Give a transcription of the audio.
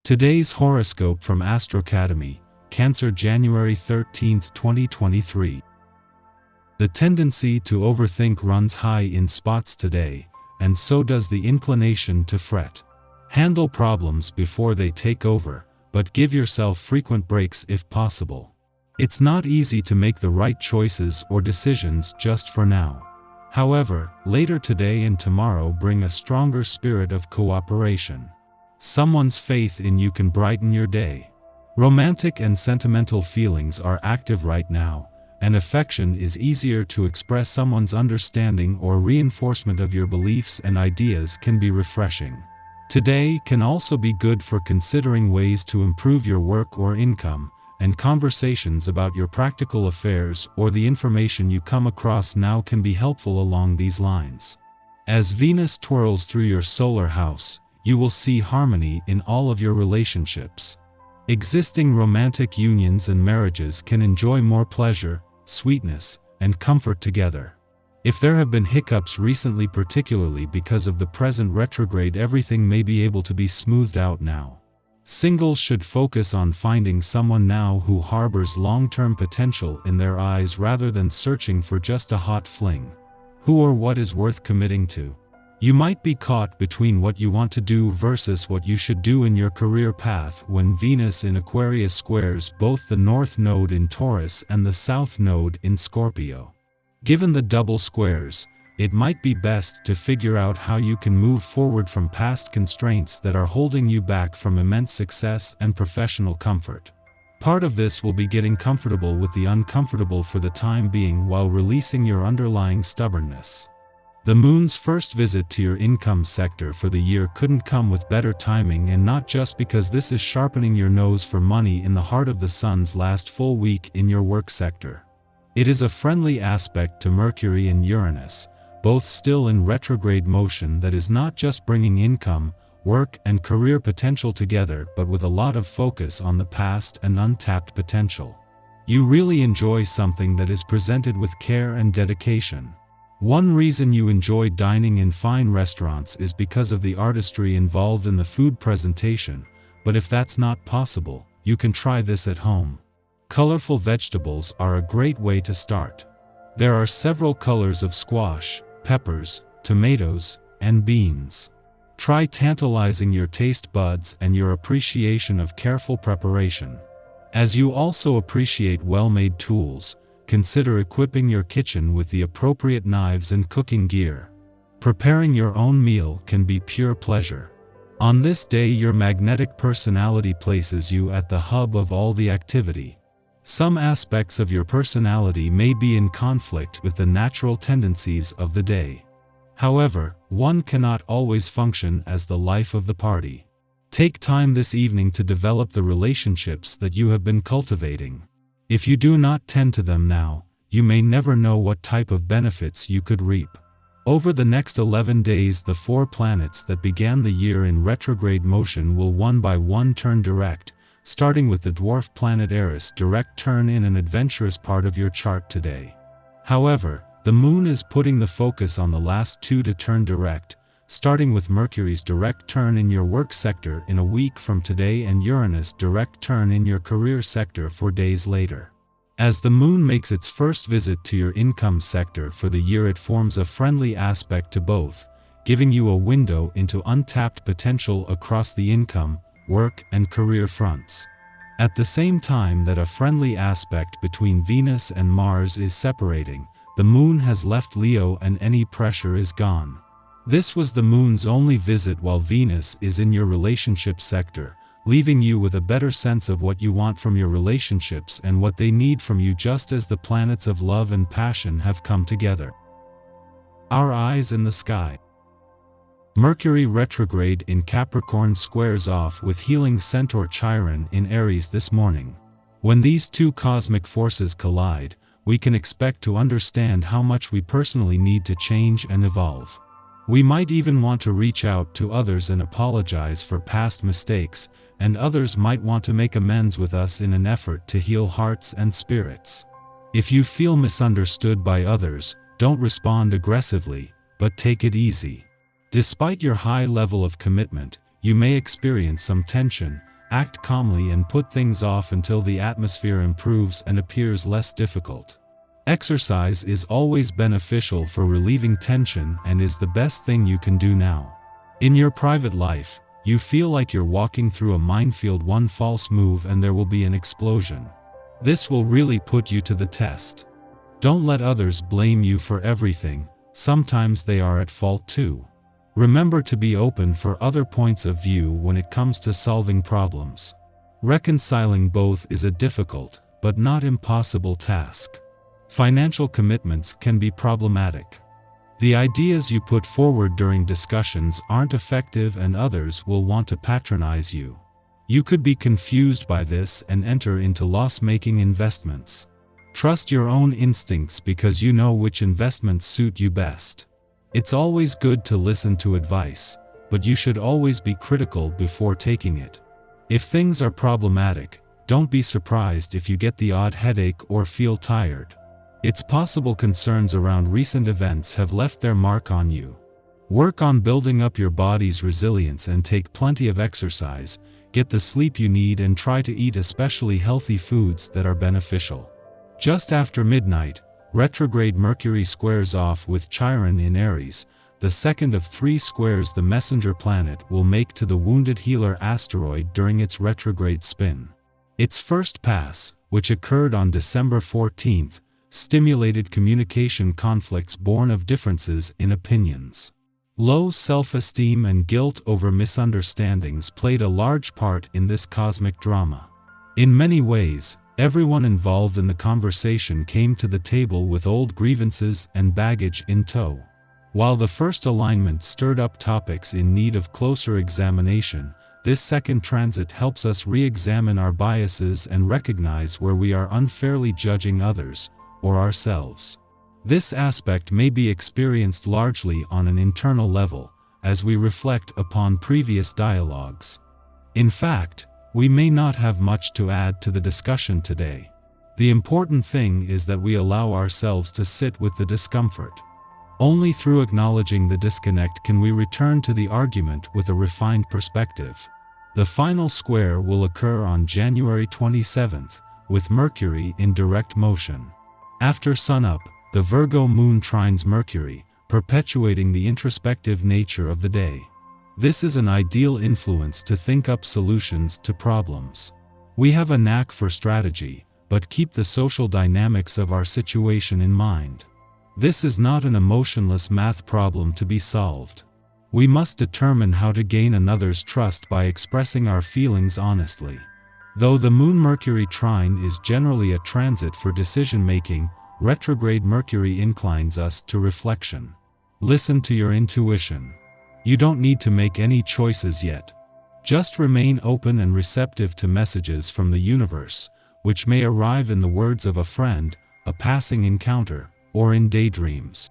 Today's horoscope from Astro Academy, Cancer, January 13, 2023. The tendency to overthink runs high in spots today, and so does the inclination to fret. Handle problems before they take over, but give yourself frequent breaks if possible. It's not easy to make the right choices or decisions just for now. However, later today and tomorrow bring a stronger spirit of cooperation. Someone's faith in you can brighten your day. Romantic and sentimental feelings are active right now, and affection is easier to express. Someone's understanding or reinforcement of your beliefs and ideas can be refreshing. Today can also be good for considering ways to improve your work or income, and conversations about your practical affairs or the information you come across now can be helpful along these lines. As Venus twirls through your solar house, you will see harmony in all of your relationships. Existing romantic unions and marriages can enjoy more pleasure, sweetness, and comfort together. If there have been hiccups recently, particularly because of the present retrograde, everything may be able to be smoothed out now. Singles should focus on finding someone now who harbors long-term potential in their eyes rather than searching for just a hot fling. Who or what is worth committing to? You might be caught between what you want to do versus what you should do in your career path when Venus in Aquarius squares both the North Node in Taurus and the South Node in Scorpio. Given the double squares, it might be best to figure out how you can move forward from past constraints that are holding you back from immense success and professional comfort. Part of this will be getting comfortable with the uncomfortable for the time being while releasing your underlying stubbornness. The moon's first visit to your income sector for the year couldn't come with better timing, and not just because this is sharpening your nose for money in the heart of the sun's last full week in your work sector. It is a friendly aspect to Mercury and Uranus, both still in retrograde motion, that is not just bringing income, work, and career potential together, but with a lot of focus on the past and untapped potential. You really enjoy something that is presented with care and dedication. One reason you enjoy dining in fine restaurants is because of the artistry involved in the food presentation, but if that's not possible, you can try this at home. Colorful vegetables are a great way to start. There are several colors of squash, peppers, tomatoes, and beans. Try tantalizing your taste buds and your appreciation of careful preparation. As you also appreciate well-made tools, consider equipping your kitchen with the appropriate knives and cooking gear. Preparing your own meal can be pure pleasure. On this day, your magnetic personality places you at the hub of all the activity. Some aspects of your personality may be in conflict with the natural tendencies of the day. However, one cannot always function as the life of the party. Take time this evening to develop the relationships that you have been cultivating. If you do not tend to them now, you may never know what type of benefits you could reap. Over the next 11 days, the 4 planets that began the year in retrograde motion will one by one turn direct, starting with the dwarf planet Eris direct turn in an adventurous part of your chart today. However, the moon is putting the focus on the last 2 to turn direct, starting with Mercury's direct turn in your work sector in a week from today and Uranus' direct turn in your career sector 4 days later. As the moon makes its first visit to your income sector for the year, it forms a friendly aspect to both, giving you a window into untapped potential across the income, work, and career fronts. At the same time that a friendly aspect between Venus and Mars is separating, the moon has left Leo and any pressure is gone. This was the moon's only visit while Venus is in your relationship sector, leaving you with a better sense of what you want from your relationships and what they need from you, just as the planets of love and passion have come together. Our eyes in the sky. Mercury retrograde in Capricorn squares off with healing centaur Chiron in Aries this morning. When these two cosmic forces collide, we can expect to understand how much we personally need to change and evolve. We might even want to reach out to others and apologize for past mistakes, and others might want to make amends with us in an effort to heal hearts and spirits. If you feel misunderstood by others, don't respond aggressively, but take it easy. Despite your high level of commitment, you may experience some tension, act calmly and put things off until the atmosphere improves and appears less difficult. Exercise is always beneficial for relieving tension and is the best thing you can do now. In your private life, you feel like you're walking through a minefield. One false move and there will be an explosion. This will really put you to the test. Don't let others blame you for everything, sometimes they are at fault too. Remember to be open for other points of view when it comes to solving problems. Reconciling both is a difficult, but not impossible task. Financial commitments can be problematic. The ideas you put forward during discussions aren't effective and others will want to patronize you. You could be confused by this and enter into loss-making investments. Trust your own instincts because you know which investments suit you best. It's always good to listen to advice, but you should always be critical before taking it. If things are problematic, don't be surprised if you get the odd headache or feel tired. It's possible concerns around recent events have left their mark on you. Work on building up your body's resilience and take plenty of exercise, get the sleep you need and try to eat especially healthy foods that are beneficial. Just after midnight, retrograde Mercury squares off with Chiron in Aries, the second of 3 squares the messenger planet will make to the Wounded Healer asteroid during its retrograde spin. Its first pass, which occurred on December 14th, stimulated communication conflicts born of differences in opinions. Low self-esteem and guilt over misunderstandings played a large part in this cosmic drama. In many ways, everyone involved in the conversation came to the table with old grievances and baggage in tow. While the first alignment stirred up topics in need of closer examination, this second transit helps us re-examine our biases and recognize where we are unfairly judging others, or ourselves. This aspect may be experienced largely on an internal level, as we reflect upon previous dialogues. In fact, we may not have much to add to the discussion today. The important thing is that we allow ourselves to sit with the discomfort. Only through acknowledging the disconnect can we return to the argument with a refined perspective. The final square will occur on January 27th, with Mercury in direct motion. After sunup, the Virgo moon trines Mercury, perpetuating the introspective nature of the day. This is an ideal influence to think up solutions to problems. We have a knack for strategy, but keep the social dynamics of our situation in mind. This is not an emotionless math problem to be solved. We must determine how to gain another's trust by expressing our feelings honestly. Though the Moon-Mercury trine is generally a transit for decision-making, retrograde Mercury inclines us to reflection. Listen to your intuition. You don't need to make any choices yet. Just remain open and receptive to messages from the universe, which may arrive in the words of a friend, a passing encounter, or in daydreams.